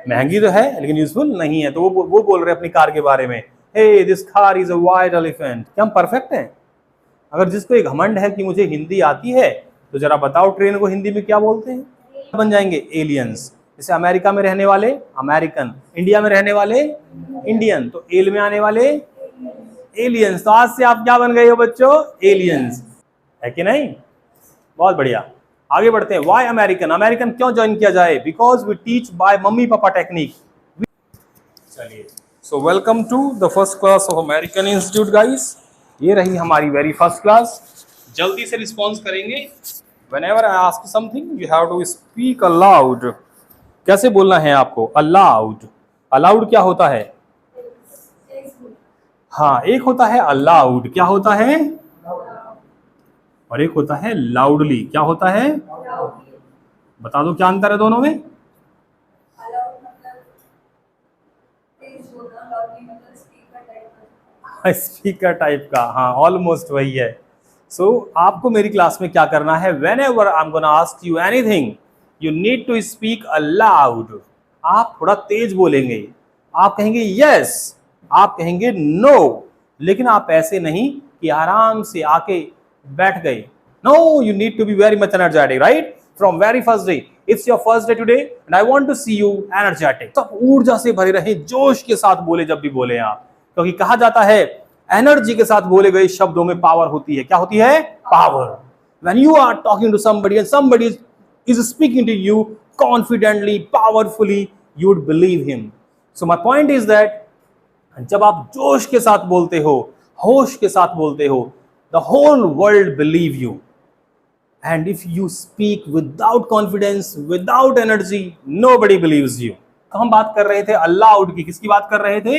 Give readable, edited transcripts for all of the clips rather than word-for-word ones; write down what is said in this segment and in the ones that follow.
महंगी तो है लेकिन यूजफुल नहीं है। तो वो बोल रहे हैं अपनी कार के बारे में, hey this car is a white elephant. क्या हम परफेक्ट हैं? अगर जिसको एक घमंड है कि मुझे हिंदी आती है तो जरा बताओ ट्रेन को हिंदी में क्या बोलते हैं? बन जाएंगे एलियंस। जैसे अमेरिका में रहने वाले अमेरिकन, इंडिया में रहने वाले इंडियन, तो एल में आने वाले एलियंस। तो आज से आप क्या बन गए हो बच्चों? एलियंस, है कि नहीं? बहुत बढ़िया, आगे बढ़ते हैं। Why American? अमेरिकन क्यों ज्वाइन किया जाए? Because we teach by mummy papa technique. चलिए, so welcome to the first class of American institute guys. ये रही हमारी वेरी फर्स्ट क्लास। जल्दी से रिस्पॉन्स करेंगे। Whenever I ask something, you have to speak aloud. कैसे बोलना है आपको? Aloud. Aloud क्या होता है? हाँ, एक होता है अलाउड, क्या होता है? और एक होता है लाउडली, क्या होता है? बता दो क्या अंतर है दोनों में? स्पीकर टाइप का, हाँ ऑलमोस्ट वही है। सो आपको मेरी क्लास में क्या करना है? Whenever I'm gonna ask you anything, you need to speak aloud. आप थोड़ा तेज बोलेंगे। आप कहेंगे yes, आप कहेंगे no, लेकिन आप ऐसे नहीं कि आराम से आके बैठ गए। No, you need to be very much energetic, right? From very first day. It's your first day today, and I want to see you energetic. सब ऊर्जा से भरे रहे, जोश के साथ बोले जब भी बोले आप, क्योंकि कहा जाता है एनर्जी के साथ बोले गए शब्दों में पावर होती है। क्या होती है? Power. When you are talking to somebody and somebody is speaking to you confidently, powerfully, you would believe him. So my point is that जब आप जोश के साथ बोलते हो, होश के साथ बोलते हो, the whole world believe you. And if you speak without confidence, without energy, nobody believes you. हम बात कर रहे थे अलाउड की। किसकी बात कर रहे थे?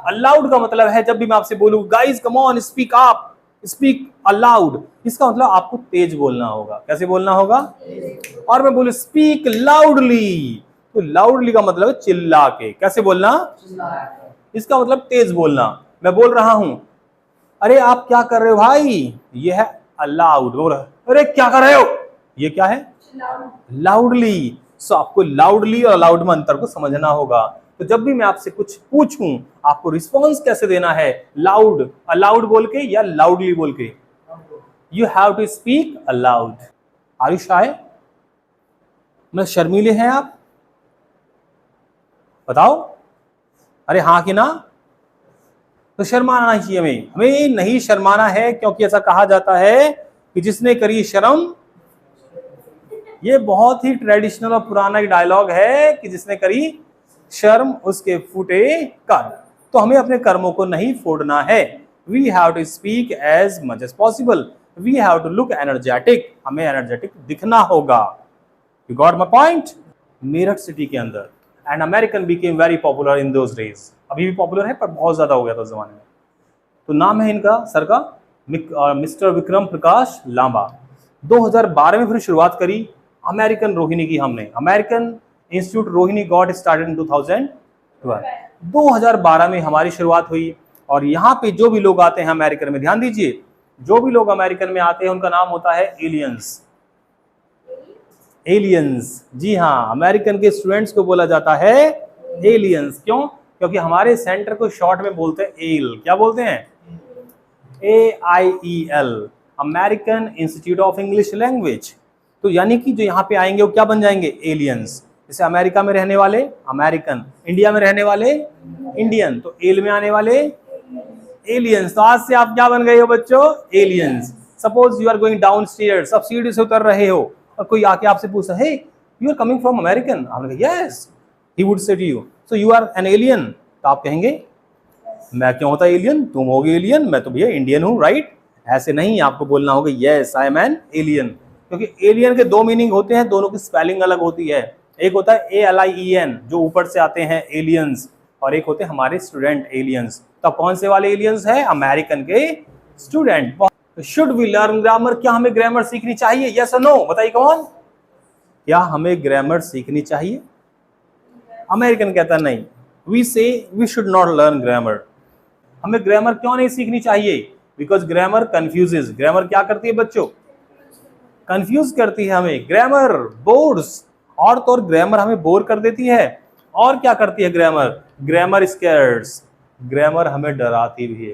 अलाउड का मतलब है जब भी मैं आपसे बोलूं guys come on speak up, speak allowed, इसका मतलब आपको तेज बोलना होगा। कैसे बोलना होगा? और मैं बोलूं स्पीक लाउडली, तो लाउडली का मतलब है चिल्ला के। कैसे बोलना? इसका मतलब तेज बोलना। मैं बोल रहा हूं, अरे आप क्या कर रहे हो भाई? ये है अलाउड। बोल रहा, अरे क्या कर रहे हो? ये क्या है? लाउडली। सो आपको लाउडली और अलाउड में अंतर को समझना होगा। तो जब भी मैं आपसे कुछ पूछूं, आपको रिस्पॉन्स कैसे देना है? लाउड, अलाउड बोल के या लाउडली बोल के? You have to speak aloud. Are you shy? मतलब शर्मीले हैं आप? बताओ, अरे हाँ कि ना? तो शर्माना नहीं चाहिए हमें, हमें नहीं शर्माना है, क्योंकि ऐसा कहा जाता है कि जिसने करी शर्म, ये बहुत ही ट्रेडिशनल और पुराना एक डायलॉग है कि जिसने करी शर्म उसके फूटे कर्म। तो हमें अपने कर्मों को नहीं फोड़ना है। We have to speak as much as possible, we have to look energetic, हमें एनर्जेटिक दिखना होगा। You got my point? Meerut city के अंदर and American became very popular in those days. अभी भी पॉपुलर है पर बहुत ज्यादा हो गया था उस जमाने में। तो नाम है इनका सर का मिस्टर विक्रम प्रकाश लांबा। 2012 में फिर शुरुआत करी अमेरिकन रोहिणी की हमने। American institute Rohini got started in 2012। 2012 में हमारी शुरुआत हुई। और यहाँ पे जो भी लोग आते हैं अमेरिकन में, ध्यान दीजिए, जो भी लोग अमेरिकन में आते हैं उनका नाम होता है एलियंस। एलियंस, जी हाँ, अमेरिकन के स्टूडेंट्स को बोला जाता है एलियंस। क्यों? क्योंकि हमारे सेंटर को शॉर्ट में बोलते हैं एल। क्या बोलते हैं? AIEL, American institute of English language. तो यानी कि जो यहाँ पे आएंगे वो क्या बन जाएंगे? एलियंस। जैसे अमेरिका में रहने वाले अमेरिकन, इंडिया में रहने वाले इंडियन, तो एल में आने वाले एलियंस। तो आज से आप क्या बन गए हो बच्चों? Aliens. Suppose you are going down stairs, आप सीढ़ी से उतर रहे हो और कोई आके आपसे पूछता है, you are coming from American? आपने कहा yes, he would say to you, so you are an alien. तो आप कहेंगे मैं क्यों होता एलियन? तुम होगे एलियन, मैं तो भैया इंडियन हूँ, राइट? ऐसे नहीं, आपको बोलना होगा yes I am an alien. क्योंकि एलियन के दो मीनिंग होते हैं, दोनों की स्पेलिंग अलग होती है। एक होता है ALIEN जो ऊपर से आते हैं एलियंस, और एक होते हैं हमारे स्टूडेंट एलियंस। तो कौन से वाले एलियंस है? अमेरिकन के student. Should we learn grammar? क्या हमें ग्रामर सीखनी चाहिए? यस और नो, बताइए कौन? क्या हमें ग्रामर सीखनी चाहिए? अमेरिकन कहता नहीं, we say we should not learn grammar. हमें ग्रामर क्यों नहीं सीखनी चाहिए? Because grammar confuses. ग्रामर क्या करती है बच्चों? कंफ्यूज करती है हमें। ग्रामर बोर्ड्स, और तो और ग्रामर हमें बोर कर देती है। और क्या करती है ग्रामर? ग्रामर स्कैर्स, ग्रामर हमें डराती भी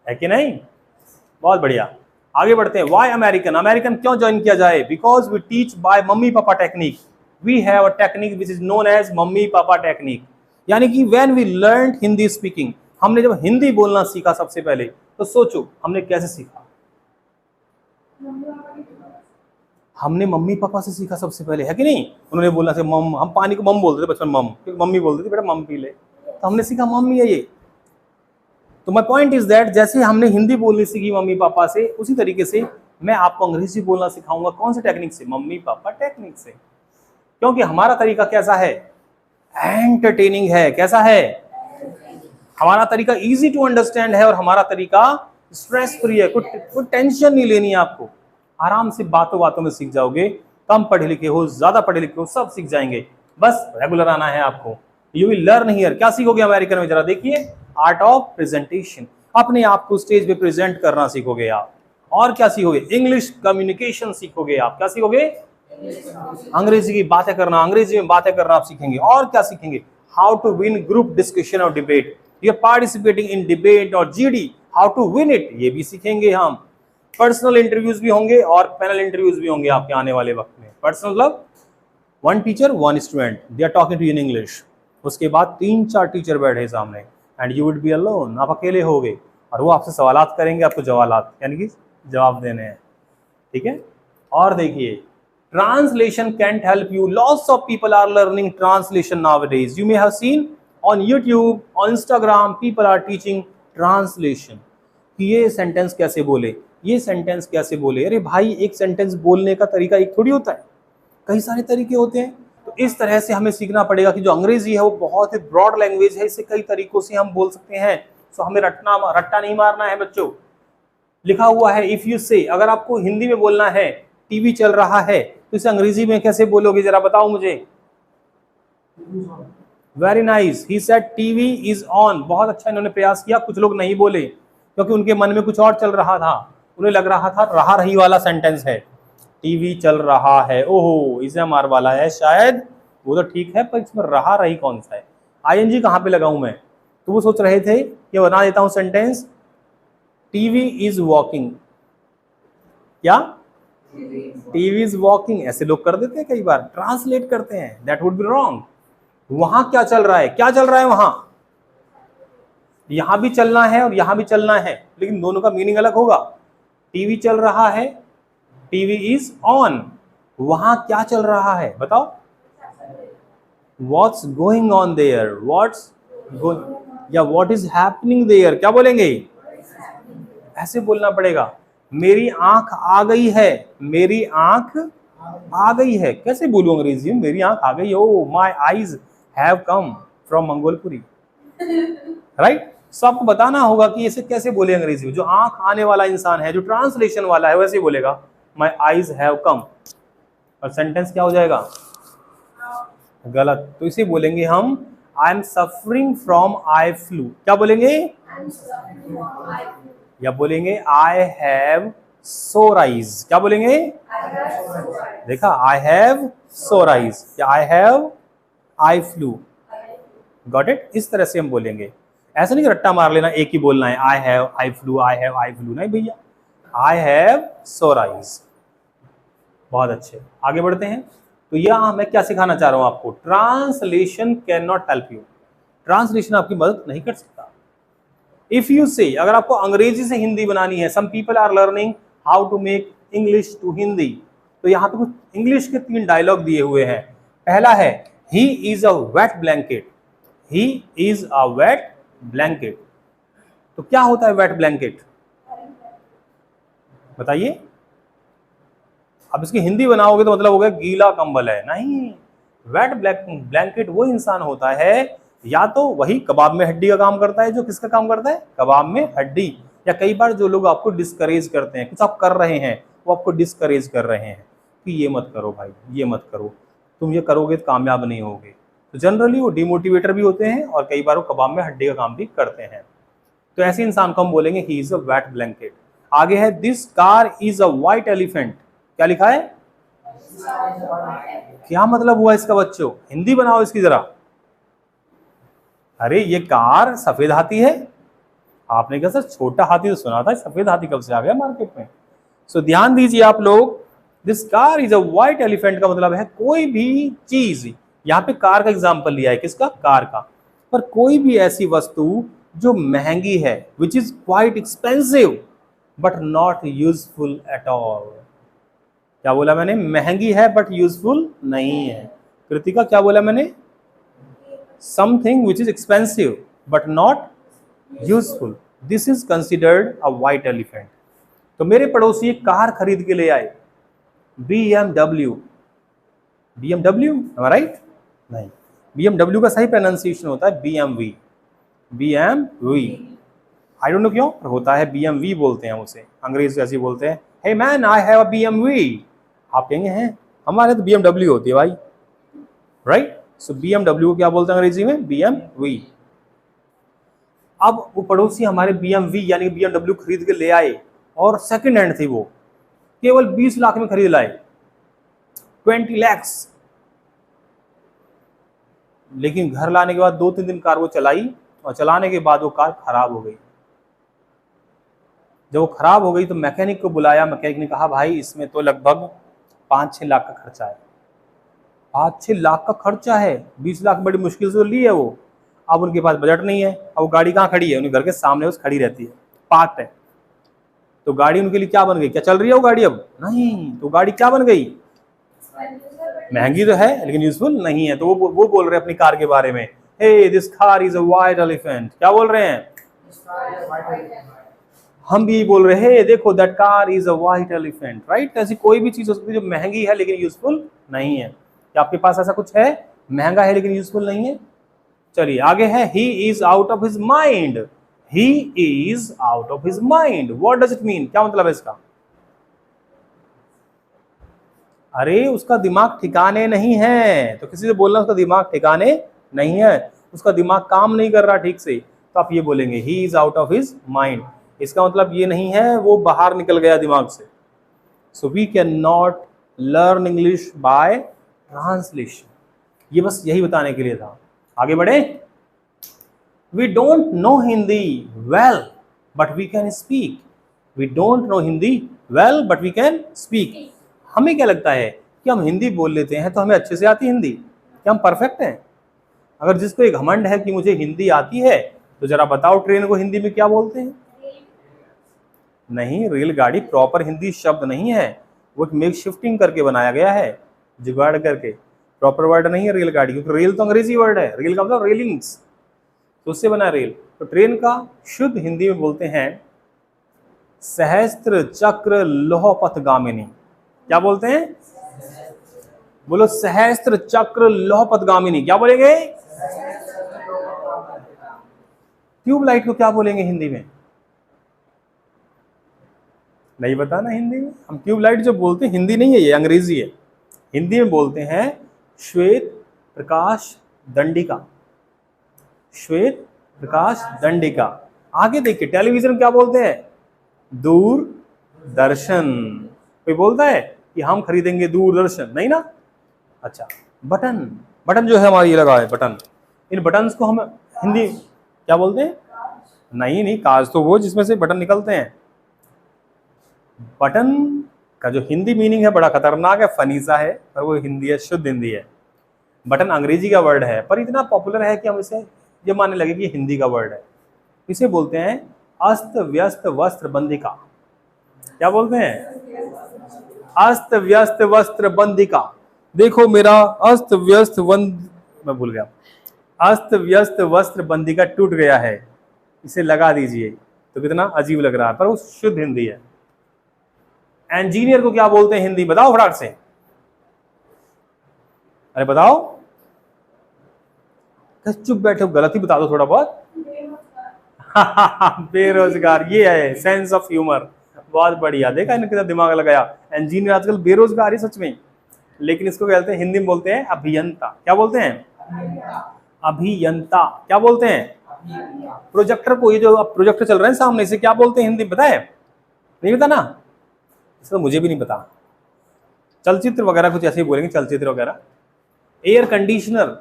है कि नहीं? बहुत बढ़िया, आगे बढ़ते हैं। वाई अमेरिकन, अमेरिकन क्यों ज्वाइन किया जाए? Because we teach by mummy papa technique, we have a technique which is known as mummy papa technique. यानी कि when we learn Hindi speaking, हमने जब हिंदी बोलना सीखा सबसे पहले, तो सोचो हमने कैसे सीखा? हमने मम्मी पापा से सीखा सबसे पहले, है कि नहीं? उन्होंने बोलना से मम, हम पानी को मम बोलते थे बचपन, मम, मम्मी बोलती थी बेटा मम पी ले, तो हमने सीखा मम्मी है ये। तो माई पॉइंट इज दैट जैसे हमने हिंदी बोलनी सीखी मम्मी पापा से, उसी तरीके से मैं आपको अंग्रेजी बोलना सिखाऊंगा। कौन से टेक्निक से? मम्मी पापा टेक्निक से। क्योंकि हमारा तरीका कैसा है? एंटरटेनिंग है। कैसा है? हमारा तरीका इजी टू अंडरस्टैंड है और हमारा तरीका स्ट्रेस फ्री है। कुछ टेंशन नहीं लेनी है आपको, आराम से बातों बातों में सीख जाओगे। कम पढ़े लिखे हो, ज्यादा पढ़े लिखे हो, सब सीख जाएंगे, बस रेगुलर आना है आपको। You will learn here. क्या सीखोगे अमेरिकन में? जरा देखिए, आर्ट ऑफ प्रेजेंटेशन, अपने आप को स्टेज पे प्रेजेंट करना सीखोगे आप। और क्या सीखोगे? इंग्लिश कम्युनिकेशन सीखोगे आप। क्या सीखोगे? अंग्रेजी की बातें करना, अंग्रेजी में बातें करना आप सीखेंगे। और क्या सीखेंगे? How to win group discussion और डिबेट, ये पार्टिसिपेटिंग इन डिबेट और GD, how to win it, ये भी सीखेंगे हम। पर्सनल इंटरव्यूज भी होंगे और पैनल इंटरव्यूज भी होंगे आपके आने वाले वक्त में। पर्सनल मतलब one teacher one student, they are talking to you in English. उसके बाद 3-4 टीचर बैठे सामने, and you would be alone, आप अकेले होगे, और वो आपसे सवालात करेंगे, आपको जवालात यानी कि जवाब देने हैं। ठीक है? और देखिए, translation can't help you, lots of people are learning translation nowadays. You may have seen on YouTube, on Instagram, people are teaching translation कि ये सेंटेंस कैसे बोले, ये सेंटेंस कैसे बोले। अरे भाई, एक सेंटेंस बोलने का तरीका एक थोड़ी होता है, कई सारे तरीके होते हैं। तो इस तरह से हमें सीखना पड़ेगा कि जो अंग्रेजी है वो बहुत ही ब्रॉड लैंग्वेज है, इसे कई तरीकों से हम बोल सकते हैं। तो हमें रट्टा नहीं मारना है बच्चों। लिखा हुआ है इफ यू से, अगर आपको हिंदी में बोलना है टीवी चल रहा है, तो इसे अंग्रेजी में कैसे बोलोगे? जरा बताओ मुझे। Very nice, he said TV is on. बहुत अच्छा इन्होंने प्रयास किया। कुछ लोग नहीं बोले क्योंकि उनके मन में कुछ और चल रहा था, उन्हें लग रहा था रहा रही वाला सेंटेंस है, टीवी चल रहा है, ओहो इसे मार वाला है शायद, वो तो ठीक है, पर इसमें रहा रही कौन सा है? आईएनजी कहाँ पे लगाऊं मैं? तो वो सोच रहे थे कि बना देता हूं सेंटेंस, टीवी इज वॉकिंग। क्या? टीवी इज वॉकिंग, ऐसे लोग कर देते हैं, कई बार ट्रांसलेट करते हैं, दैट वुड बी रॉन्ग। वहां क्या चल रहा है? क्या चल रहा है वहां? यहां भी चलना है और यहां भी चलना है, लेकिन दोनों का मीनिंग अलग होगा। टीवी चल रहा है, टीवी इज ऑन, वहां क्या चल रहा है बताओ? What's going on their, what's going, या व्हाट इज हैपनिंग देयर, क्या बोलेंगे? ऐसे बोलना पड़ेगा। मेरी आंख आ गई है, मेरी आंख आ गई है, कैसे बोलूं अंग्रेजी में? मेरी आंख आ गई, oh my eyes have come from Mangolpuri, right? So आपको बताना होगा कि इसे कैसे बोले अंग्रेजी में। जो आंख आने वाला इंसान है, जो ट्रांसलेशन वाला है, वैसे बोलेगा माई आईज हैव कम, और सेंटेंस क्या हो जाएगा? गलत। तो इसे बोलेंगे हम I am suffering from eye flu, क्या बोलेंगे? या बोलेंगे आई हैव सोर आइज, क्या बोलेंगे? देखा, आई हैव सोर आइज या I have eye flu, got it? इस तरह से हम बोलेंगे। ऐसा नहीं कि रट्टा मार लेना, एक ही बोलना है, I have eye flu, I have eye flu, नहीं भैया, आई हैव सोर आइज। बहुत अच्छे, आगे बढ़ते हैं। तो यहां मैं क्या सिखाना चाह रहा हूं आपको? Translation can not help you, translation आपकी मदद नहीं कर सकता। इफ यू से, अगर आपको अंग्रेजी से हिंदी बनानी है, some people are learning how to make English to Hindi, तो यहाँ पे कुछ इंग्लिश के 3 डायलॉग दिए हुए हैं। पहला है he is a wait blanket, he is a wait blanket. तो क्या होता है वेट ब्लैंकेट? बताइए। अब इसकी हिंदी बनाओगे तो मतलब हो गया गीला कंबल है, नहीं। वेट ब्लैंकेट वो इंसान होता है, या तो वही कबाब में हड्डी का काम करता है, जो किसका काम करता है? कबाब में हड्डी। या कई बार जो लोग आपको डिस्करेज करते हैं, कुछ आप कर रहे हैं, वो आपको डिस्करेज कर रहे हैं कि ये मत करो भाई, ये मत करो, तुम ये करोगे तो कामयाब नहीं होगे। तो जनरली वो डिमोटिवेटर भी होते हैं और कई बार वो कबाब में हड्डी का काम भी करते हैं। तो ऐसे इंसान को हम बोलेंगे he is a wait blanket. आगे है this car is a white elephant, क्या लिखा है? क्या मतलब हुआ इसका बच्चों? हिंदी बनाओ इसकी जरा। अरे ये कार सफेद हाथी है। आपने कहा सर छोटा हाथी तो सुना था, सफेद हाथी कब से आ गया मार्केट में? सो ध्यान दीजिए आप लोग, this car is a white elephant का मतलब है कोई भी चीज, यहाँ पे कार का एग्जाम्पल लिया है, किसका? कार का। पर कोई भी ऐसी वस्तु जो महंगी है, which is quite expensive but not useful at all. क्या बोला मैंने? महंगी है बट यूजफुल नहीं है। कृतिका क्या बोला मैंने? Something which is expensive but not useful, this is considered a white elephant. तो मेरे पड़ोसी एक कार खरीद के ले आए, BMW। BMW right? नहीं, BMW का सही प्रोनाउंसिएशन होता है BMW। BMW I don't know क्यों, पर होता है BMW बोलते हैं उसे, अंग्रेज ऐसे बोलते हैं, hey man I have a BMW। आप कहेंगे हैं हमारे तो BMW होती है भाई, राइट? सो BMW को क्या बोलते हैं अंग्रेजी में? BMW। अब वो पड़ोसी हमारे BMW यानी कि BMW खरीद के ले आए, और सेकंड हैंड थी, वो केवल 20 लाख में खरीद लाए, 20 lakhs। लेकिन घर लाने के बाद 2-3 दिन कार वो चलाई, और चलाने के बाद वो कार खराब हो गई। जब वो खराब हो गई तो मैकेनिक को बुलाया, मैकेनिक ने कहा भाई इसमें तो लगभग 5-6 लाख का खर्चा है। 5-6 लाख का खर्चा है, 20 लाख बड़ी मुश्किल से तो ली है वो। अब उनके पास बजट नहीं है। अब वो गाड़ी कहाँ खड़ी है? उनके घर के सामने उस खड़ी रहती है, पार्क्ड है। तो गाड़ी उनके लिए क्या बन गई? क्या चल रही है वो गाड़ी अब? नहीं। तो गाड़ी क्या बन गई? महंगी तो है लेकिन यूजफुल नहीं है। तो वो बोल रहे हैं अपनी कार के बारे में, hey this car is a white elephant. क्या बोल रहे हैं? हम भी बोल रहे हैं देखो that car is a white elephant, right? ऐसी कोई भी चीज हो सकती है जो महंगी है लेकिन यूजफुल नहीं है। क्या आपके पास ऐसा कुछ है महंगा है लेकिन यूजफुल नहीं है? चलिए आगे है, he is out of his mind. He is out of his mind, what does it mean? क्या मतलब है इसका? अरे उसका दिमाग ठिकाने नहीं है। तो किसी से बोलना उसका दिमाग ठिकाने नहीं है, उसका दिमाग काम नहीं कर रहा ठीक से, तो आप ये बोलेंगे he is out of his mind. इसका मतलब ये नहीं है वो बाहर निकल गया दिमाग से। So we can not learn English by translation. ये बस यही बताने के लिए था। आगे बढ़े। We don't know Hindi well but we can speak. We don't know Hindi well but we can speak. हमें क्या लगता है कि हम हिंदी बोल लेते हैं तो हमें अच्छे से आती हिंदी? क्या हम परफेक्ट हैं? अगर जिसको एक घमंड है कि मुझे हिंदी आती है, तो जरा बताओ ट्रेन को हिंदी में क्या बोलते हैं? नहीं, रेलगाड़ी प्रॉपर हिंदी शब्द नहीं है, वो एक मेक शिफ्टिंग करके बनाया गया है, जुगाड़ करके। प्रॉपर वर्ड नहीं है रेलगाड़ी, क्योंकि रेल तो अंग्रेजी वर्ड है, रेल का मतलब रेलिंग्स, तो उससे बना रेल। तो ट्रेन का शुद्ध हिंदी में बोलते हैं सहस्त्र चक्र लौह पथगामिनी। क्या बोलते हैं? बोलो सहस्त्र चक्र लौह पथगामिनी। क्या बोलेंगे? ट्यूबलाइट को क्या बोलेंगे हिंदी में? नहीं पता ना हिंदी में। हम ट्यूबलाइट जो बोलते हैं हिंदी नहीं है, ये अंग्रेजी है। हिंदी में बोलते हैं श्वेत प्रकाश दंडिका। श्वेत प्रकाश दंडिका। आगे देखिए, टेलीविजन क्या बोलते हैं? दूरदर्शन। कोई बोलता है कि हम खरीदेंगे दूरदर्शन? नहीं ना। अच्छा, बटन। बटन जो है हमारा ये लगा है बटन, इन बटन्स को हम हिंदी क्या बोलते हैं? नहीं, काज तो वो जिसमें से बटन निकलते हैं। बटन का जो हिंदी मीनिंग है बड़ा खतरनाक है, फनी सा है, पर वो हिंदी है, शुद्ध हिंदी है। बटन अंग्रेजी का वर्ड है, पर इतना पॉपुलर है कि हम इसे ये मानने लगे कि हिंदी का वर्ड है। इसे बोलते हैं अस्त व्यस्त वस्त्र बंदिका। क्या बोलते हैं? अस्त व्यस्त वस्त्र बंदिका। देखो मेरा अस्त व्यस्त मैं भूल गया, अस्त व्यस्त वस्त्र बंदिका टूट गया है, इसे लगा दीजिए। तो कितना अजीब लग रहा है, पर वो शुद्ध हिंदी है। इंजीनियर को क्या बोलते हैं हिंदी? बताओ फटाक से। अरे बताओ, चुप बैठे हो, गलत ही बता दो थोड़ा बहुत। बेरोजगार, ये है सेंस ऑफ ह्यूमर। बहुत बढ़िया, देखा इन्हें कितना दिमाग लगाया। इंजीनियर आजकल बेरोजगार है सच में, लेकिन इसको कहते हैं हिंदी में बोलते हैं अभियंता। क्या बोलते हैं? अभियंता। क्या बोलते हैं? प्रोजेक्टर को, ये जो अब प्रोजेक्टर चल रहे हैं सामने, इसे क्या बोलते हैं हिंदी में? पता है? नहीं पता ना? इसका मुझे भी नहीं पता। चलचित्र वगैरह कुछ ऐसे ही बोलेंगे, चलचित्र वगैरह। एयर कंडीशनर,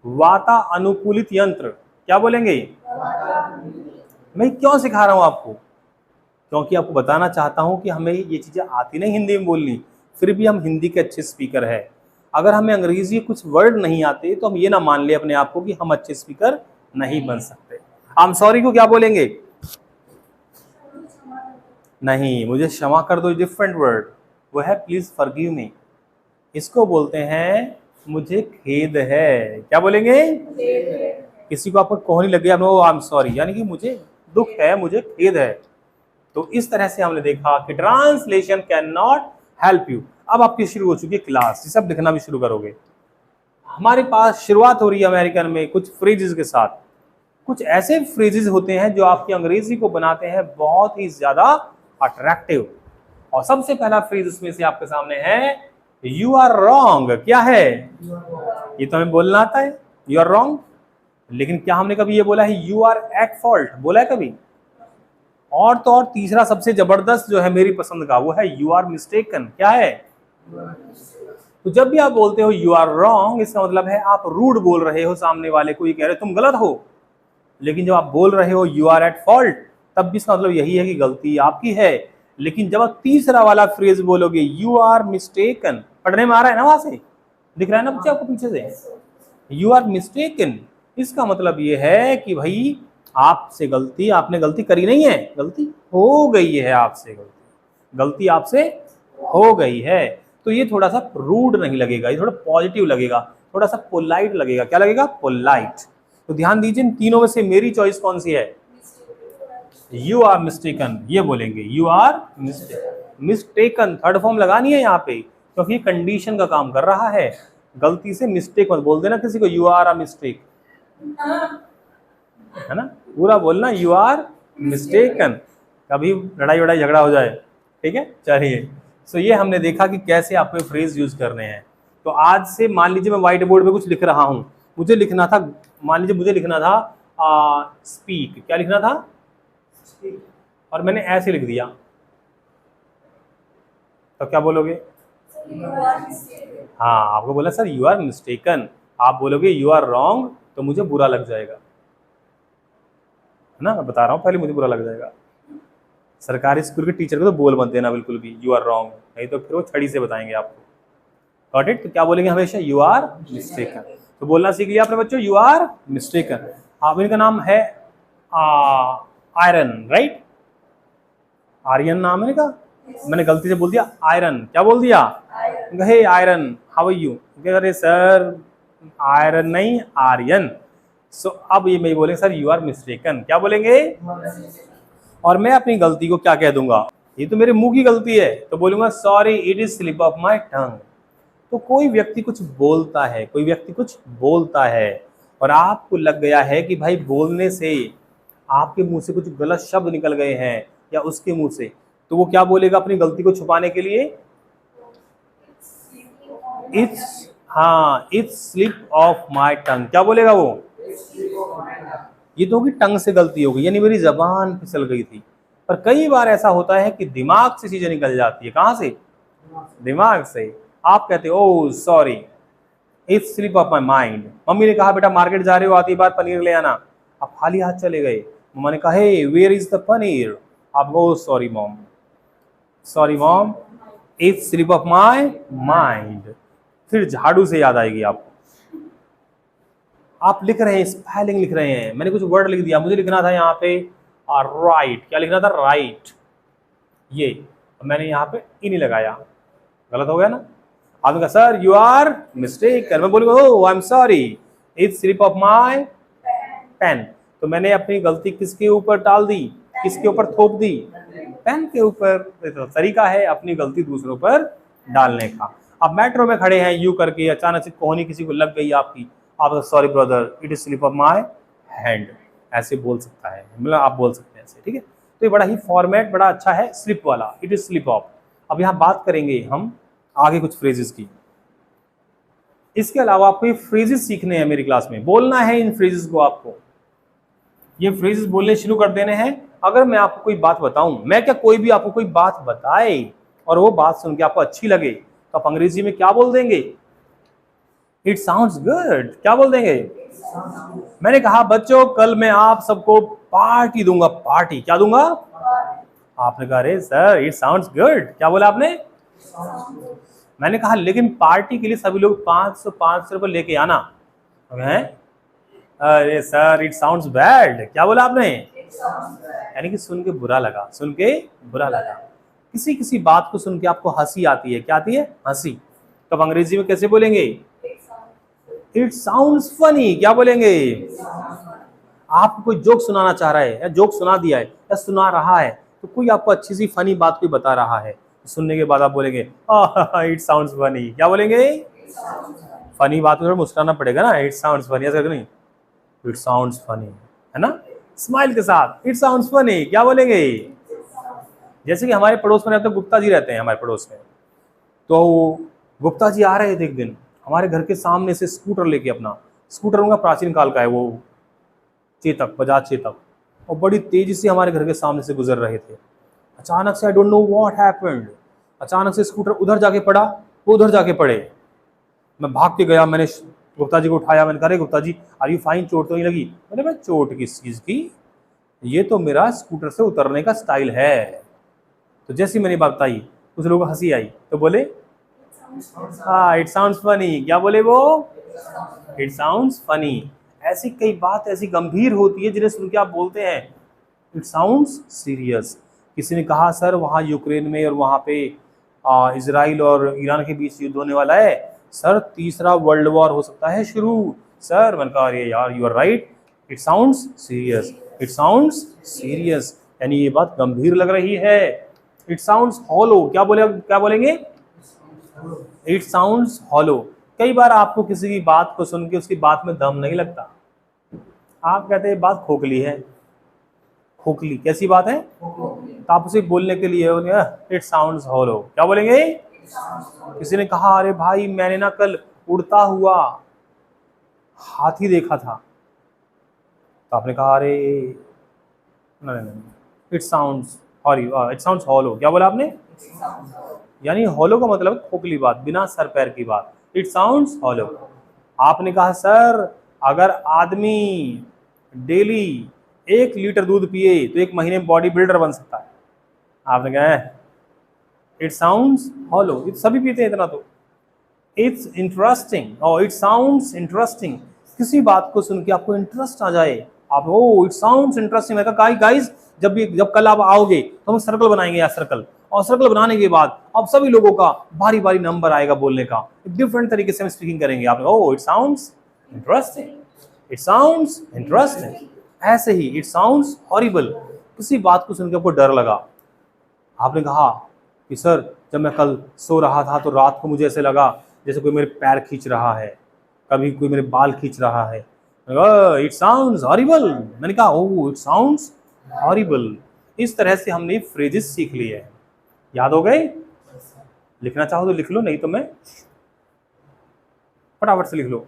वातानुकूलित यंत्र, क्या बोलेंगे? मैं क्यों सिखा रहा हूं आपको? क्योंकि आपको बताना चाहता हूं कि हमें ये चीजें आती नहीं हिंदी में बोलनी, फिर भी हम हिंदी के अच्छे स्पीकर है। अगर हमें अंग्रेजी कुछ वर्ड नहीं आते तो हम ये ना मान ले अपने आप को कि हम अच्छे स्पीकर नहीं बन सकते। आई एम सॉरी को क्या बोलेंगे? नहीं, मुझे क्षमा कर दो, डिफरेंट वर्ड, वो है प्लीज फॉरगिव मी। इसको बोलते हैं मुझे खेद है। क्या बोलेंगे? किसी को आपको कोहनी लग गया, नो आई एम सॉरी, यानी कि मुझे दुख है, मुझे खेद है। तो इस तरह से हमने देखा कि translation can not help you. अब आपकी शुरू हो चुकी है क्लास, ये सब लिखना भी शुरू करोगे। हमारे पास शुरुआत हो रही है अमेरिकन में कुछ फ्रेजेस के साथ। कुछ ऐसे फ्रेजेस होते हैं जो आपकी अंग्रेजी को बनाते हैं बहुत ही ज्यादा अट्रैक्टिव। और सबसे पहला फ्रेज उसमें से आपके सामने है यू आर रॉन्ग। क्या है? ये तो हमें बोलना आता है, यू आर रॉन्ग। लेकिन क्या हमने कभी ये बोला है यू आर एट फॉल्ट? बोला है कभी? और तो और तीसरा सबसे जबरदस्त जो है मेरी पसंद का, वो है यू आर मिस्टेकन। क्या है? तो जब भी आप बोलते हो यू आर रॉन्ग, इसका मतलब है आप रूड बोल रहे हो सामने वाले को, ये कह रहे हो तुम गलत हो। लेकिन जब आप बोल रहे हो यू आर एट फॉल्ट, तब भी इसका मतलब यही है कि गलती आपकी है। लेकिन जब आप तीसरा वाला फ्रेज बोलोगे यू आर मिस्टेकन, पढ़ने में आ रहा है ना, वहां से दिख रहा है ना बच्चे आपको पीछे से, यू आर मिस्टेकन, इसका मतलब ये है कि भाई आपसे गलती, आपने गलती करी नहीं है, गलती हो गई है आपसे, गलती आपसे हो गई है। तो ये थोड़ा सा रूड नहीं लगेगा, ये थोड़ा पॉजिटिव लगेगा, थोड़ा सा पोलाइट लगेगा। क्या लगेगा? पोलाइट। तो ध्यान दीजिए, तीनों में से मेरी चॉइस कौन सी है? यू आर मिस्टेकन, ये बोलेंगे you are mistaken. Third form लगानी है यहाँ पे, क्योंकि कंडीशन का काम कर रहा है। गलती से मिस्टेक मत बोल देना किसी को, यू आर अ मिस्टेक, है ना, पूरा बोलना यू आर मिस्टेकन, कभी लड़ाई वड़ाई झगड़ा हो जाए। ठीक है, चलिए। सो ये हमने देखा कि कैसे आपको फ्रेज यूज करने हैं। तो आज से मान लीजिए मैं व्हाइट बोर्ड पे कुछ लिख रहा हूं, मुझे लिखना था, मान लीजिए मुझे लिखना था स्पीक, क्या लिखना था? और मैंने ऐसे लिख दिया, तो क्या बोलोगे? हाँ, आपको बोला सर यू आर मिस्टेकन, आप बोलोगे यू आर रॉन्ग, तो मुझे बुरा लग जाएगा, है ना, मैं बता रहा हूँ पहले, मुझे बुरा लग जाएगा। सरकारी स्कूल के टीचर को तो बोल मत देना बिल्कुल भी यू आर रॉन्ग, नहीं तो फिर वो छड़ी से बताएंगे आपको। Got it? तो क्या बोलेंगे हमेशा? You are mistaken. तो बोलना सीख लिया आपने बच्चों, यू आर मिस्टेकन। आप इनका नाम है आयरन, राइट? आर्यन नाम है इनका, मैंने गलती से बोल दिया आयरन। क्या बोल दिया? हे आयरन, हाउ आर यू? अरे सर आयरन नहीं, आर्यन। सो अब ये मैं बोलेंगे सर यू आर मिस्टेकन। क्या बोलेंगे? और मैं अपनी गलती को क्या कह दूंगा? ये तो मेरे मुंह की गलती है, तो बोलूंगा sorry it is slip of my tongue. तो कोई व्यक्ति कुछ बोलता है, कोई व्यक्ति कुछ बोलता है और आपको लग गया है कि भाई बोलने से आपके मुंह से कुछ गलत शब्द निकल गए हैं या उसके मुंह से, तो वो क्या बोलेगा अपनी गलती को छुपाने के लिए? इट्स स्लिप ऑफ माई टंग। क्या बोलेगा वो? ये तो होगी टंग से गलती होगी, यानी मेरी जबान फिसल गई थी। पर कई बार ऐसा होता है कि दिमाग से चीजें निकल जाती है। कहां से? दिमाग से। आप कहते हो oh sorry it's slip of my mind. Mummy ने कहा बेटा मार्केट जा रहे हो, आती बार पनीर ले आना, आप खाली हाथ चले गए। मम्मा ने कहा हे वेयर इज द पनीर, आप गो sorry mom, sorry mom it's slip of my mind. फिर झाड़ू से याद आएगी आपको। आप लिख रहे हैं, स्पेलिंग लिख रहे हैं, मैंने कुछ वर्ड लिख दिया, मुझे लिखना था यहाँ पे राइट। क्या लिखना था? राइट। ये मैंने यहाँ पे ई नहीं लगाया, गलत हो गया ना। आपने कहा सर यू आर मिस्टेकन, मैं बोलूंगा oh I am sorry it's slip of my pen. तो मैंने अपनी गलती किसके ऊपर डाल दी? किसके ऊपर थोप दी? पेन के ऊपर। तो तरीका है अपनी गलती दूसरों पर डालने का। अब मेट्रो में खड़े हैं यू करके, अचानक से कोहनी किसी को लग गई आपकी, आप sorry brother it is slip of my hand, ऐसे बोल सकता है, मतलब आप बोल सकते हैं ऐसे। ठीक है, तो ये बड़ा ही फॉर्मेट बड़ा अच्छा है स्लिप वाला, इट इज स्लिप ऑफ। अब यहाँ बात करेंगे हम आगे कुछ फ्रेजेस की। इसके अलावा आपको ये फ्रेजेस सीखने हैं मेरी क्लास में, बोलना है इन फ्रेजेस को। आपको ये फ्रेजेस बोलने शुरू कर देने हैं। अगर मैं आपको कोई बात बताऊं, मैं क्या कोई भी आपको कोई बात बताए और वो बात सुन के आपको अच्छी लगे तो आप अंग्रेजी में क्या बोल देंगे? It sounds good. क्या बोल देंगे? मैंने कहा बच्चों कल मैं आप सबको पार्टी दूंगा। पार्टी क्या दूंगा? आपने कहा अरे सर इट साउंड्स गुड। क्या बोला आपने? मैंने कहा लेकिन पार्टी के लिए सभी लोग 500 रुपये लेके आना। हैं? अरे सर इट साउंड्स बैड। क्या बोला आपने? यानी कि सुन के बुरा लगा, सुन के बुरा लगा। किसी किसी बात को सुन के आपको हंसी आती है। क्या आती है? हंसी। तो अंग्रेजी में कैसे बोलेंगे? It sounds funny. क्या बोलेंगे? आपको कोई जोक सुनाना चाह रहा है या जोक सुना दिया है या सुना रहा है तो कोई आपको अच्छी सी फनी बात कोई बता रहा है, सुनने के बाद आप बोलेंगे इट साउंड्स फनी। क्या बोलेंगे? फनी बात में मुस्कुराना पड़ेगा ना, इट साउंड्स फनी। ऐसा नहीं, इट साउंड्स फनी, है ना, स्माइल के साथ इट साउंड्स फनी। क्या बोलेंगे? जैसे कि हमारे पड़ोस में रहते गुप्ता जी रहते हैं हमारे पड़ोस में, तो गुप्ता जी आ रहे थे एक दिन हमारे घर के सामने से स्कूटर लेके। अपना स्कूटर उनका प्राचीन काल का है, वो चेतक, बजाज चेतक, और बड़ी तेजी से हमारे घर के सामने से गुजर रहे थे। अचानक से I don't know what happened, अचानक से स्कूटर उधर जाके पड़ा, वो उधर जाके पड़े। मैं भाग के गया, मैंने गुप्ता जी को उठाया। मैंने कहा अरे Gupta ji are you fine, चोट तो नहीं लगी? मैंने कहा चोट किस चीज़ की, ये तो मेरा स्कूटर से उतरने का स्टाइल है। तो जैसी मैंने बात बताई कुछ लोगों को हंसी आई तो बोले हाँ इट साउंड्स फनी। क्या बोले वो? It sounds funny. ऐसी कई बात ऐसी गंभीर होती है जिन्हें सुन के आप बोलते हैं इट साउंड्स सीरियस। किसी ने कहा सर वहाँ यूक्रेन में और वहाँ पे इजराइल और ईरान के बीच युद्ध होने वाला है, सर तीसरा वर्ल्ड वॉर हो सकता है शुरू। सर मैंने कहा अरे यार you are right, it sounds serious, it sounds serious, यानी ये बात गंभीर लग रही है। It sounds hollow. क्या बोलेंगे? It sounds hollow. कई बार आपको किसी की बात को सुन के उसकी बात में दम नहीं लगता, आप कहते हैं बात खोखली है। खोखली कैसी बात है? तो आप उसे बोलने के लिए इट साउंड्स हॉलो। क्या बोलेंगे? किसी ने कहा अरे भाई मैंने ना कल उड़ता हुआ हाथी देखा था, तो आपने कहा अरे नहीं, it sounds it sounds hollow. क्या बोला आपने? यानी हॉलो का मतलब खोखली बात, बिना सर पैर की बात। It sounds hollow. आपने कहा सर अगर आदमी डेली 1 लीटर दूध पिए तो 1 महीने में बॉडी बिल्डर बन सकता है। आपने कहा इट साउंड्स हॉलो, सभी पीते हैं इतना। तो इट्स इंटरेस्टिंग और इट साउंड्स इंटरेस्टिंग। किसी बात को सुन के आपको इंटरेस्ट आ जाए, आप इट साउंड्स इंटरेस्टिंग। मैं कहा गाइस जब कल आप आओगे तो हम सर्कल बनाएंगे या सर्कल, और सर्कल बनाने के बाद अब सभी लोगों का बारी बारी नंबर आएगा बोलने का, डिफरेंट तरीके से हम स्पीकिंग करेंगे। आपने it sounds interesting, it sounds interesting. ऐसे ही इट साउंड्स हॉरिबल। किसी बात को सुन के आपको डर लगा, आपने कहा कि सर जब मैं कल सो रहा था तो रात को मुझे ऐसे लगा जैसे कोई मेरे पैर खींच रहा है, कभी कोई मेरे बाल खींच रहा है। It sounds horrible. मैंने कहा इट साउंड्स हॉरिबल। इस तरह से हमने फ्रेजेस सीख लिए हैं। याद हो गए? लिखना चाहो तो लिख लो, नहीं तो मैं फटाफट से लिख लो,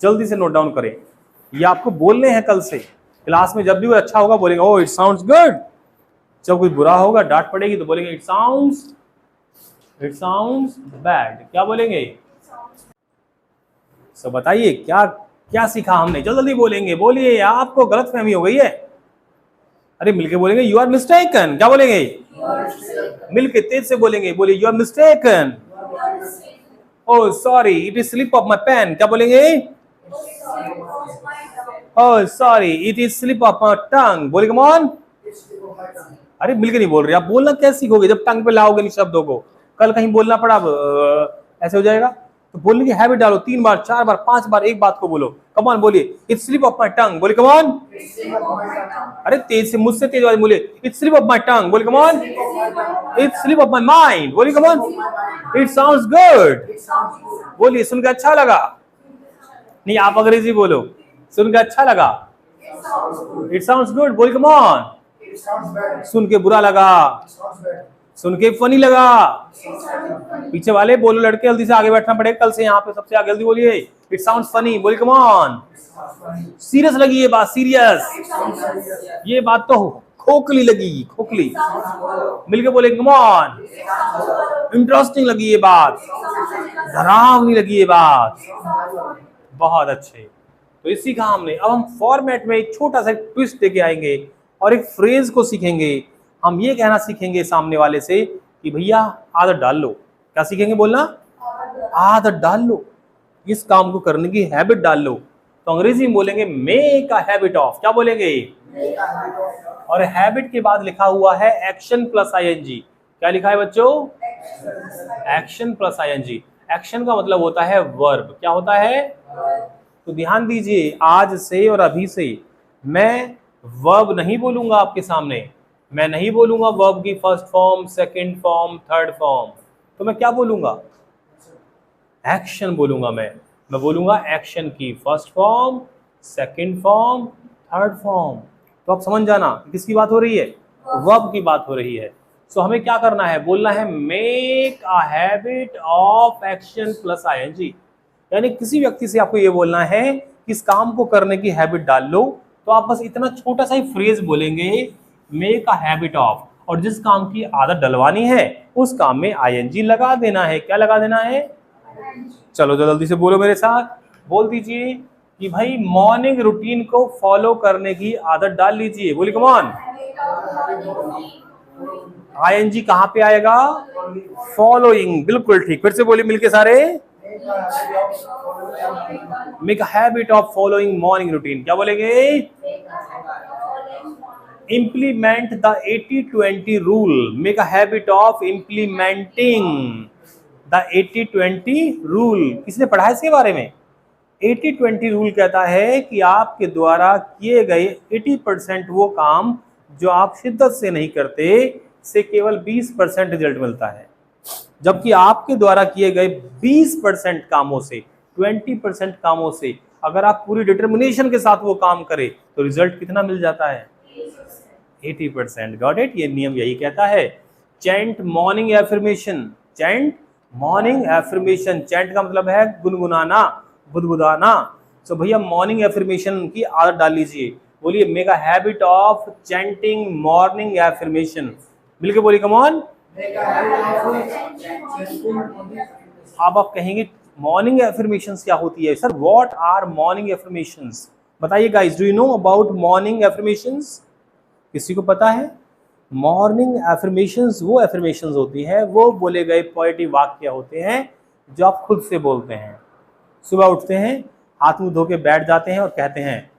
जल्दी से नोट डाउन करें। ये आपको बोलने हैं कल से क्लास में। जब भी वो अच्छा होगा बोलेंगे इट साउंड्स गुड, जब कोई बुरा होगा डांट पड़ेगी तो बोलेंगे इट साउंड्स बैड। क्या बोलेंगे? सो बताइए क्या क्या सीखा हमने? जल्दी बोलेंगे, बोलिए, आपको गलतफहमी हो गई है। अरे मिलके बोलेंगे यू आर मिस्टेकन। क्या बोलेंगे? मिलके तेज से बोलेंगे, बोलिए you are mistaken. Oh sorry it is slip of my pen. क्या बोलेंगे? Oh sorry it is slip of my tongue. बोलिए कम ऑन। अरे मिलके नहीं बोल रहे, आप बोलना कैसे सीखोगे जब टंग पे लाओगे नहीं शब्दों को? कल कहीं बोलना पड़ा ऐसे हो जाएगा। तो बोलने की हैबिट डालो, 3 बार 4 बार 5 बार एक बात को बोलो। कम ऑन बोलिए it's slip of my tongue. बोलिए कम ऑन। अरे तेज से, मुझसे तेज आवाज बोलिए it's slip of my tongue. बोलिए come on. It's slip of my mind. बोलिए come on. It sounds good. बोलिए सुनकर अच्छा लगा। नहीं आप अंग्रेजी बोलो, सुनकर अच्छा लगा। It sounds good. बोलिए कम ऑन। सुन के बुरा लगा, सुन के फनी लगा। पीछे वाले बोलो, लड़के जल्दी से आगे बैठना पड़ेगा कल से, यहाँ पे सबसे आगे जल्दी बोलिए इट साउंड्स फनी। बोलिए कम ऑन। सीरियस लगी ये बात, सीरियस। ये बात तो खोखली लगी, खोखली, मिलके बोले कम ऑन, इंटरेस्टिंग लगी ये बात, डरावनी लगी ये बात, बहुत अच्छे। तो ये सीखा हमने। अब हम फॉर्मेट में एक छोटा सा ट्विस्ट देके आएंगे और एक फ्रेज को सीखेंगे। हम ये कहना सीखेंगे सामने वाले से कि भैया आदत डाल लो। क्या सीखेंगे बोलना? आदत डाल लो, इस काम को करने की हैबिट डाल लो। तो अंग्रेजी में बोलेंगे मेक अ हैबिट ऑफ। क्या बोलेंगे? और हैबिट के बाद लिखा हुआ है एक्शन प्लस आईएनजी। क्या लिखा है बच्चों? Action plus ING. एक्शन का मतलब होता है वर्ब। क्या होता है? तो ध्यान दीजिए, आज से और अभी से मैं वर्ब नहीं बोलूंगा आपके सामने। मैं नहीं बोलूंगा वर्ब की first form, second form, third form. तो मैं क्या बोलूंगा? एक्शन बोलूंगा। मैं बोलूंगा एक्शन की first form, second form, third form. तो आप समझ जाना किसकी बात हो रही है? वर्ब की बात हो रही है। सो हमें क्या करना है? बोलना है make a habit of action plus ING. यानी किसी व्यक्ति से आपको ये बोलना है कि इस काम को करने की हैबिट डाल लो। तो आप बस इतना छोटा सा ही फ्रेज बोलेंगे, मेक अ हैबिट ऑफ, और जिस काम की आदत डलवानी है उस काम में आईएनजी लगा देना है। क्या लगा देना है? चलो जल्दी से बोलो मेरे साथ, बोल दीजिए कि भाई मॉर्निंग रूटीन को फॉलो करने की आदत डाल लीजिए। बोलिए कम ऑन। आईएनजी कहां पे आएगा? फॉलोइंग। बिल्कुल ठीक, फिर से बोलिए मिलके सारे। Make a habit of following morning routine. क्या बोलेंगे? Implement the 80-20 rule. Make a habit of implementing the 80-20 rule. किसने पढ़ा है इसके बारे में? 80-20 रूल कहता है कि आपके द्वारा किए गए 80% वो काम जो आप शिद्दत से नहीं करते, से केवल 20% रिजल्ट मिलता है। जबकि आपके द्वारा किए गए 20% कामों से, 20% कामों से अगर आप पूरी डिटर्मिनेशन के साथ वो काम करें तो रिजल्ट कितना मिल जाता है? 80%। Got it? ये नियम यही कहता है। Chant morning affirmation. Chant morning affirmation. Chant का मतलब है गुनगुनाना, बुदबुदाना। सो भैया मॉर्निंग एफर्मेशन की आदत डाल लीजिए। बोलिए make a habit of chanting morning affirmation. मिलके बोलिए कम ऑन। अब आप कहेंगे मॉर्निंग एफर्मेशंस क्या होती है sir? What are morning affirmations? बताइए guys, do you know about morning affirmations? किसी को पता है? मॉर्निंग एफर्मेशंस वो एफर्मेशंस होती है, वो बोले गए पॉजिटिव वाक्य होते हैं जो आप खुद से बोलते हैं। सुबह उठते हैं, हाथ मुंह धो के बैठ जाते हैं और कहते हैं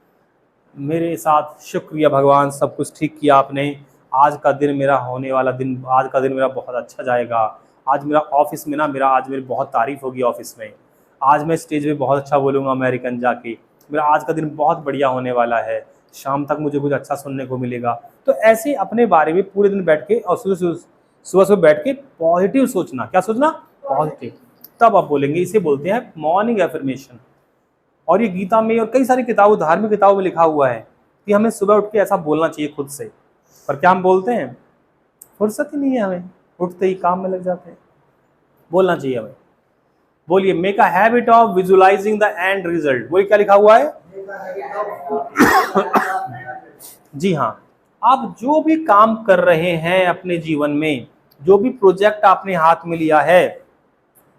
मेरे साथ शुक्रिया भगवान, सब कुछ ठीक किया आपने। आज का दिन मेरा होने वाला दिन, आज का दिन मेरा बहुत अच्छा जाएगा। आज मेरा ऑफिस में ना आज मेरी बहुत तारीफ होगी ऑफिस में। आज मैं स्टेज पे बहुत अच्छा बोलूँगा अमेरिकन जाके। मेरा आज का दिन बहुत बढ़िया होने वाला है। शाम तक मुझे कुछ अच्छा सुनने को मिलेगा। तो ऐसे अपने बारे में पूरे दिन बैठ के और सुबह बैठ के पॉजिटिव सोचना। क्या सोचना? पॉजिटिव। तब आप बोलेंगे, इसे बोलते हैं मॉर्निंग एफर्मेशन। और ये गीता में और कई सारी किताबों, धार्मिक किताबों में लिखा हुआ है कि हमें सुबह उठ के ऐसा बोलना चाहिए खुद से। पर क्या हम बोलते हैं? फुर्सत ही नहीं है हमें, उठते ही काम में लग जाते हैं। बोलना चाहिए हमें। बोलिए make a habit of visualising the end result. बोलिए क्या लिखा हुआ है? जी हाँ, आप जो भी काम कर रहे हैं अपने जीवन में, जो भी प्रोजेक्ट आपने हाथ में लिया है,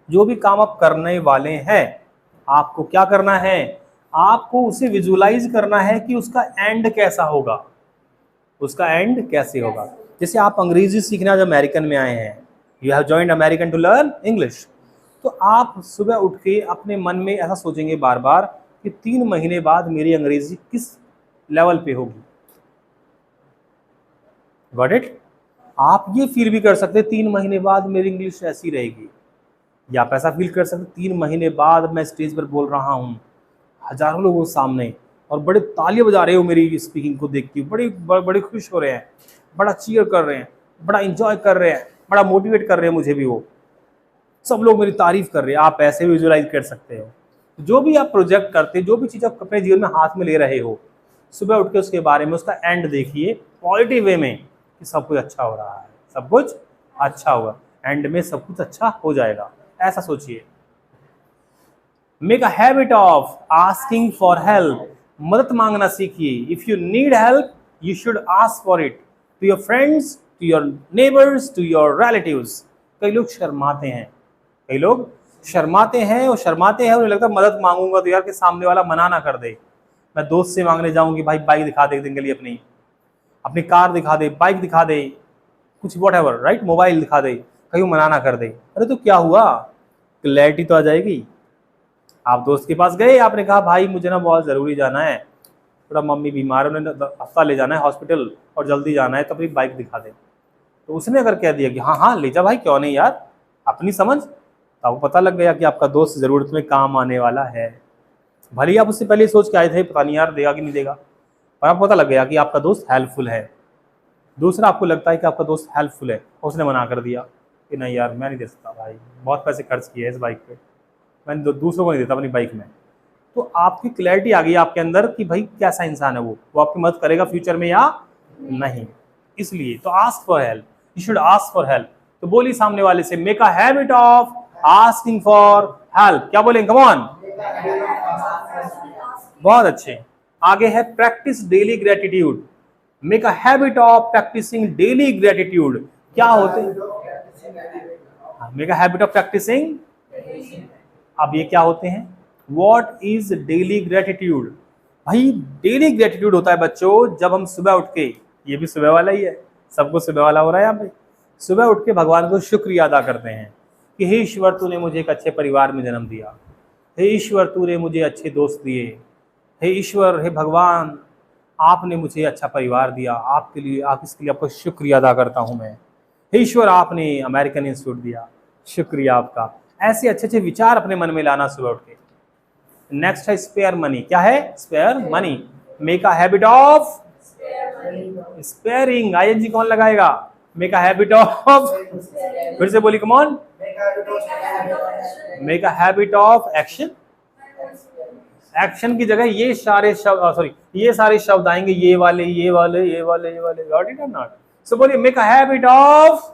जो भी काम आप करने वाले हैं, आपको क्या करना है? आपको उसे विजुअलाइज करना है कि उसका एंड कैसा होगा, उसका एंड कैसे होगा। जैसे आप अंग्रेजी सीखना जब अमेरिकन में आए हैं, you have joined American to learn English, तो आप सुबह उठ के अपने मन में ऐसा सोचेंगे बार बार कि 3 महीने बाद मेरी अंग्रेजी किस लेवल पे होगी। Got it? आप ये फील भी कर सकते 3 महीने बाद मेरी इंग्लिश ऐसी रहेगी, या आप ऐसा फील कर सकते 3 महीने बाद मैं स्टेज पर बोल रहा हूँ हजारों लोगों के सामने और बड़े तालियां बजा रहे हो मेरी स्पीकिंग को देख के, बड़े खुश हो रहे हैं, बड़ा चीयर कर रहे हैं, बड़ा इंजॉय कर रहे हैं, बड़ा मोटिवेट कर रहे हैं मुझे भी, वो सब लोग मेरी तारीफ कर रहे हैं। आप ऐसे विजुअलाइज कर सकते हो। जो भी आप प्रोजेक्ट करते, जो भी चीज़ आप अपने जीवन में हाथ में ले रहे हो, सुबह उठ के उसके बारे में उसका एंड देखिए पॉजिटिव वे में कि सब कुछ अच्छा हो रहा है, सब कुछ अच्छा होगा, एंड में सब कुछ अच्छा हो जाएगा, ऐसा सोचिए। Make a habit of asking for help. मदद मांगना सीखिए। If you need help you should ask for it. To your friends, to your neighbours, to your relatives. कई लोग शर्माते हैं, कई लोग शर्माते हैं, और शर्माते हैं उन्हें लगता है मदद मांगूंगा तो यार कि सामने वाला मना ना कर दे। मैं दोस्त से मांगने जाऊँ कि भाई बाइक दिखा दे एक दिन के लिए, अपनी अपनी कार दिखा दे, बाइक दिखा दे, कुछ वॉट एवर, राइट, मोबाइल दिखा दे, कहीं मना ना कर दे। अरे तो क्या हुआ, क्लैरिटी तो आ जाएगी। आप दोस्त के पास गए, आपने कहा भाई मुझे ना बहुत ज़रूरी जाना है, थोड़ा मम्मी बीमार है, उन्हें अस्पताल ले जाना है, हॉस्पिटल, और जल्दी जाना है, तो अपनी बाइक दिखा दे। तो उसने अगर कह दिया कि हाँ हाँ ले जा भाई, क्यों नहीं यार, अपनी समझ, तो आपको पता लग गया कि आपका दोस्त ज़रूरत में काम आने वाला है। भले ही आप उससे पहले सोच के आए थे पता नहीं यार देगा कि नहीं देगा, पर आपको पता लग गया कि आपका दोस्त हेल्पफुल है। दूसरा, आपको लगता है कि आपका दोस्त हेल्पफुल है, उसने मना कर दिया कि नहीं यार मैं नहीं दे सकता भाई, बहुत पैसे खर्च किए इस बाइक पे, मैं दूसरों को नहीं देता अपनी बाइक में। तो आपकी क्लैरिटी आ गई आपके अंदर कि भाई कैसा इंसान है वो आपकी मदद करेगा फ्यूचर में या नहीं। इसलिए तो ask for help, you should ask for help. तो बोली सामने वाले से, make a habit of asking for help. क्या बोलेंगे, कम ऑन, बहुत अच्छे। आगे है practise daily gratitude. Make a habit of practising daily gratitude. क्या होते हैं, make a habit of practising. अब ये क्या होते हैं, व्हाट इज डेली ग्रेटिट्यूड। भाई डेली ग्रेटिट्यूड होता है बच्चों जब हम सुबह उठ के, ये भी सुबह वाला ही है, सबको सुबह वाला हो रहा है यहाँ पे, सुबह उठ के भगवान को शुक्रिया अदा करते हैं कि हे ईश्वर तूने मुझे एक अच्छे परिवार में जन्म दिया, हे ईश्वर तूने मुझे अच्छे दोस्त दिए, हे ईश्वर, हे भगवान आपने मुझे अच्छा परिवार दिया, आपके लिए, आप इसके लिए आपको शुक्रिया अदा करता हूँ मैं। हे ईश्वर आपने अमेरिकन इंस्टीट्यूट दिया, शुक्रिया आपका। ऐसे अच्छे अच्छे विचार अपने मन में लाना सुबह उठ के। नेक्स्ट है स्पेयर मनी। क्या है, spare money. Make a habit of sparing. ING कौन लगाएगा, मेक अ हैबिट ऑफ, फिर से बोली come on, make a habit of action. Action की जगह ये सारे शब्द, ये सारे शब्द आएंगे, ये वाले ये वाले ये वाले ये वाले, गॉट इट और नॉट। सो बोलिए make a habit of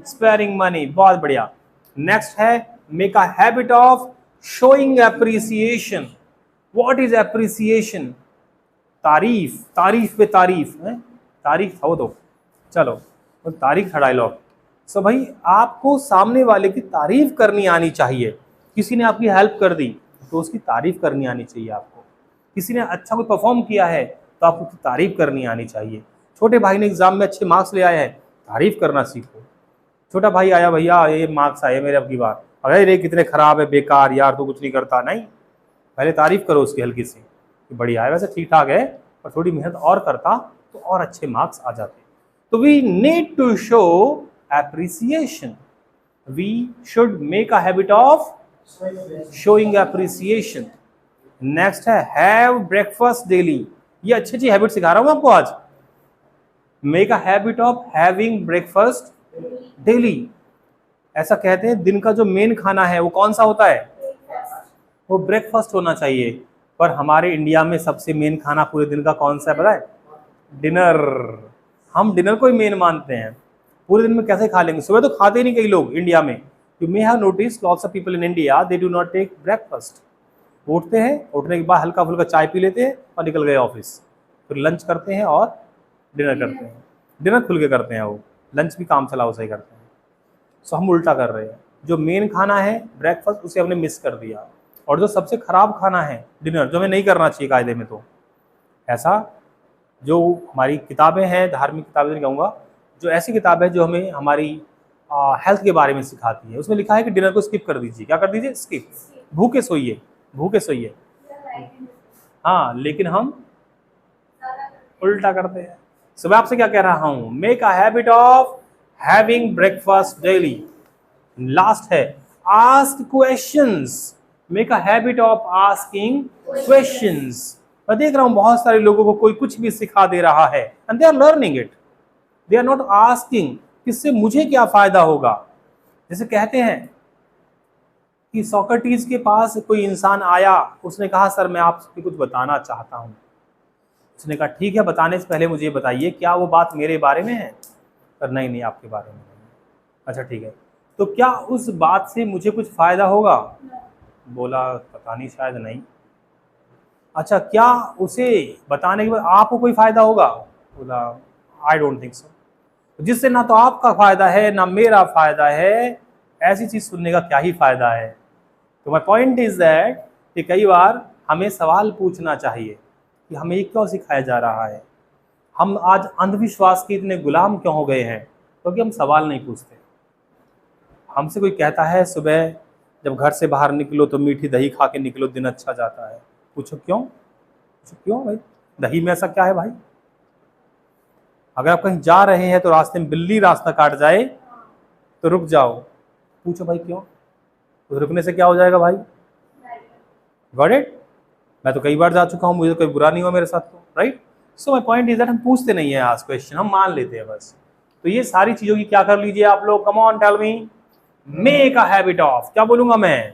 sparing money. बहुत बढ़िया। नेक्स्ट है make a habit of showing appreciation. What is appreciation, तारीफ, तारीफ पे तारीफ है, तारीफ था वो तो, चलो तो तारीफ था डायलॉग। सो भाई आपको सामने वाले की तारीफ करनी आनी चाहिए। किसी ने आपकी हेल्प कर दी तो उसकी तारीफ करनी आनी चाहिए आपको। किसी ने अच्छा कोई परफॉर्म किया है तो आपको उसकी तारीफ करनी आनी चाहिए। छोटे भाई ने एग्जाम में अच्छे मार्क्स ले आए हैं, तारीफ करना सीखो। छोटा भाई आया, भैया ये मार्क्स आए मेरे अब की बार, अरे रे कितने खराब है, बेकार यार तू कुछ नहीं करता, नहीं, पहले तारीफ करो उसकी हल्की सी कि बढ़िया है, वैसे ठीक ठाक है, और थोड़ी मेहनत और करता तो और अच्छे मार्क्स आ जाते। तो we need to show appreciation, we should make a habit of showing appreciation. Next है हैव ब्रेकफास्ट डेली। ये अच्छी अच्छी हैबिट सिखा रहा हूं आपको आज। Make a habit of having breakfast daily. ऐसा कहते हैं दिन का जो मेन खाना है वो कौन सा होता है, वो ब्रेकफास्ट होना चाहिए। पर हमारे इंडिया में सबसे मेन खाना पूरे दिन का कौन सा है पता है, डिनर। हम डिनर को ही मेन मानते हैं। पूरे दिन में कैसे खा लेंगे, सुबह तो खाते ही नहीं कई लोग इंडिया में। You may have notice lots of people in India they do not take breakfast. उठते हैं, उठने के बाद हल्का फुल्का चाय पी लेते हैं और निकल गए ऑफिस, फिर लंच करते हैं और डिनर करते हैं। डिनर खुल के करते हैं वो, लंच भी काम चलाओ सही करते हैं। सो हम उल्टा कर रहे हैं, जो मेन खाना है ब्रेकफास्ट उसे हमने मिस कर दिया, और जो सबसे खराब खाना है डिनर, जो हमें नहीं करना चाहिए कायदे में। तो ऐसा जो हमारी किताबें हैं, धार्मिक किताबें नहीं कहूँगा, जो ऐसी किताब है जो हमें हमारी हेल्थ के बारे में सिखाती है, उसमें लिखा है कि डिनर को स्किप कर दीजिए। क्या कर दीजिए, स्किप, भूखे सोइए, भूखे सोइए। हाँ, लेकिन हम उल्टा करते हैं। सो मैं आपसे क्या कह रहा हूँ, make a habit of having breakfast daily. Last है ask questions. Make a habit of asking questions. मैं देख रहा हूं बहुत सारे लोगों को कोई कुछ भी सिखा दे रहा है and they are learning it, they are not asking इससे मुझे क्या फायदा होगा। जैसे कहते हैं कि सोक्रेटिस के पास कोई इंसान आया, उसने कहा सर मैं आपसे कुछ बताना चाहता हूं। उसने कहा ठीक है, बताने से पहले मुझे ये बताइए क्या वो बात मेरे बारे में है। सर नहीं नहीं आपके बारे में नहीं। अच्छा ठीक है, तो क्या उस बात से मुझे कुछ फायदा होगा। बोला पता नहीं, शायद नहीं। अच्छा क्या उसे बताने के बाद आपको कोई फायदा होगा। बोला आई डोंट थिंक सो। जिससे ना तो आपका फायदा है ना मेरा फायदा है, ऐसी चीज सुनने का क्या ही फायदा है। तो माई पॉइंट इज दैट कि कई बार हमें सवाल पूछना चाहिए कि हमें ये क्यों सिखाया जा रहा है। हम आज अंधविश्वास के इतने गुलाम क्यों हो गए हैं, क्योंकि हम सवाल नहीं पूछते। हमसे कोई कहता है सुबह जब घर से बाहर निकलो तो मीठी दही खा के निकलो, दिन अच्छा जाता है। पूछो क्यों? पूछो क्यों भाई, दही में ऐसा क्या है भाई? अगर आप कहीं जा रहे हैं तो रास्ते में बिल्ली रास्ता काट जाए तो रुक जाओ, पूछो भाई क्यों? तो रुकने से क्या हो जाएगा भाई? Got it? मैं तो कई बार जा चुका हूँ, मुझे तो कोई बुरा नहीं हुआ मेरे साथ, तो right. So my point is that हम पूछते नहीं है आज क्वेश्चन, हम मान लेते हैं बस। तो ये सारी चीजों की क्या कर लीजिए आप लोग, come on tell me, make a habit of, क्या बोलूंगा मैं?